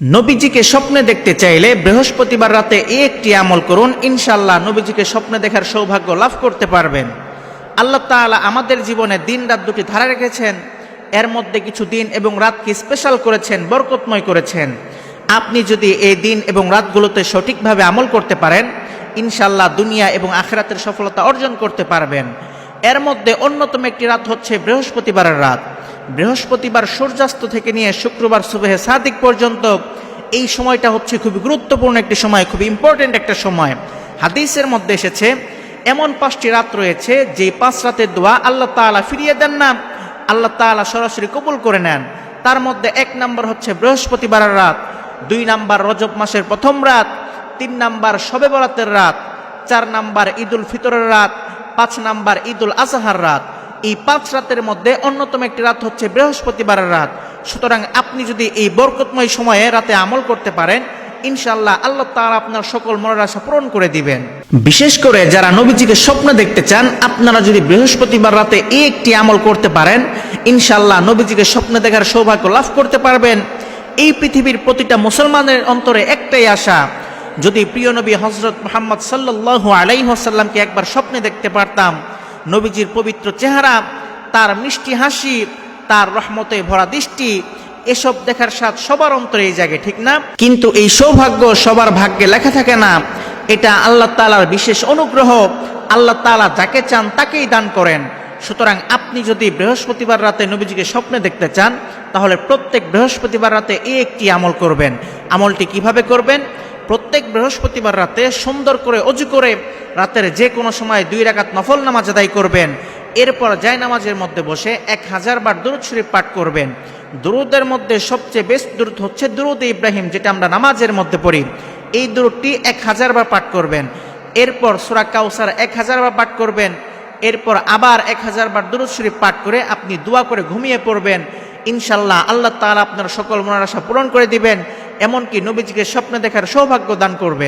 নবীজিকে স্বপ্নে দেখতে চাইলে বৃহস্পতিবার রাতে এই একটি আমল করুন, ইনশাআল্লাহ নবীজিকে স্বপ্নে দেখার সৌভাগ্য লাভ করতে পারবেন। আল্লাহ তাআলা আমাদের জীবনে দিন রাত দুটি ধারা রেখেছেন, এর মধ্যে কিছু দিন এবং রাতকে স্পেশাল করেছেন, বরকতময় করেছেন। আপনি যদি এই দিন এবং রাতগুলোতে সঠিকভাবে আমল করতে পারেন, ইনশাআল্লাহ দুনিয়া এবং আখিরাতের সফলতা অর্জন করতে পারবেন। এর মধ্যে অন্যতম একটি রাত হচ্ছে বৃহস্পতিবারের রাত। বৃহস্পতিবার সূর্যাস্ত থেকে নিয়ে শুক্রবার সুবহে সাদিক পর্যন্ত এই সময়টা হচ্ছে খুবই গুরুত্বপূর্ণ একটি সময়, খুবই ইম্পর্টেন্ট একটা সময়। হাদিসের মধ্যে এসেছে এমন 5টি রাত রয়েছে যে 5 রাতের দোয়া আল্লাহ তাআলা ফিরিয়ে দেন না, আল্লাহ তাআলা সরাসরি কবুল করে নেন। তার মধ্যে 1 নম্বর হচ্ছে বৃহস্পতিবারের রাত, 2 নম্বর রজব মাসের প্রথম রাত, 3 নম্বর শবে বরাতের রাত, 4 নম্বর ঈদুল ফিতরের রাত, 5 নম্বর ঈদুল আজহার রাত। এই 5 রাতের মধ্যে অন্যতম একটি রাত হচ্ছে বৃহস্পতিবারের রাত। সুতরাং আপনি যদি এই বরকতময় সময়ে রাতে আমল করতে পারেন, ইনশাআল্লাহ আল্লাহ তাআলা আপনার সকল মনের আশা পূরণ করে দিবেন। বিশেষ করে যারা নবীজিকে স্বপ্নে দেখতে চান, আপনারা যদি বৃহস্পতিবার রাতে এই একটি আমল করতে পারেন, ইনশাআল্লাহ নবীজিকে স্বপ্নে দেখার সৌভাগ্য লাভ করতে পারবেন। এই পৃথিবীর প্রতিটা মুসলমানের অন্তরে একটাই আশা, যদি প্রিয় নবী হযরত মুহাম্মদ সাল্লাল্লাহু আলাইহি ওয়াসাল্লামকে একবার স্বপ্নে দেখতে পারতাম, নবীজির পবিত্র চেহারা, তার মিষ্টি হাসি, তার রহমতে ভরা দৃষ্টি, এসব দেখার স্বাদ সবার অন্তরে এই জায়গায়, ঠিক না? কিন্তু এই সৌভাগ্য সবার ভাগ্যে লেখা থাকে না, এটা আল্লাহ তাআলার বিশেষ অনুগ্রহ। আল্লাহ তাআলা যাকে চান তাকেই দান করেন। সুতরাং আপনি যদি বৃহস্পতিবার রাতে নবীজিকে স্বপ্নে দেখতে চান, তাহলে প্রত্যেক বৃহস্পতিবার রাতে এই একটি আমল করবেন। আমলটি কিভাবে করবেন? প্রত্যেক বৃহস্পতিবার রাতে সুন্দর করে অজু করে রাতের যে কোনো সময় 2 রাকাত নফল নামাজ আদায় করবেন। এরপর জায়নামাজের মধ্যে বসে 1000 বার দুরূদ শরীফ পাঠ করবেন। দুরূদের মধ্যে সবচেয়ে বেস্ট দুরূদ হচ্ছে দুরূদ ইব্রাহিম, যেটা আমরা নামাজের মধ্যে পড়ি। এই দুরূদটি 1000 বার পাঠ করবেন। এরপর সূরা কাউসার 1000 বার পাঠ করবেন। এরপর আবার 1000 বার দুরূদ শরীফ পাঠ করে আপনি দোয়া করে ঘুমিয়ে পড়বেন। ইনশাআল্লাহ আল্লাহ তাআলা আপনার সকল মনের আশা পূরণ করে দিবেন, এমনকি নবীজিকে স্বপ্নে দেখার সৌভাগ্য দান করবেন।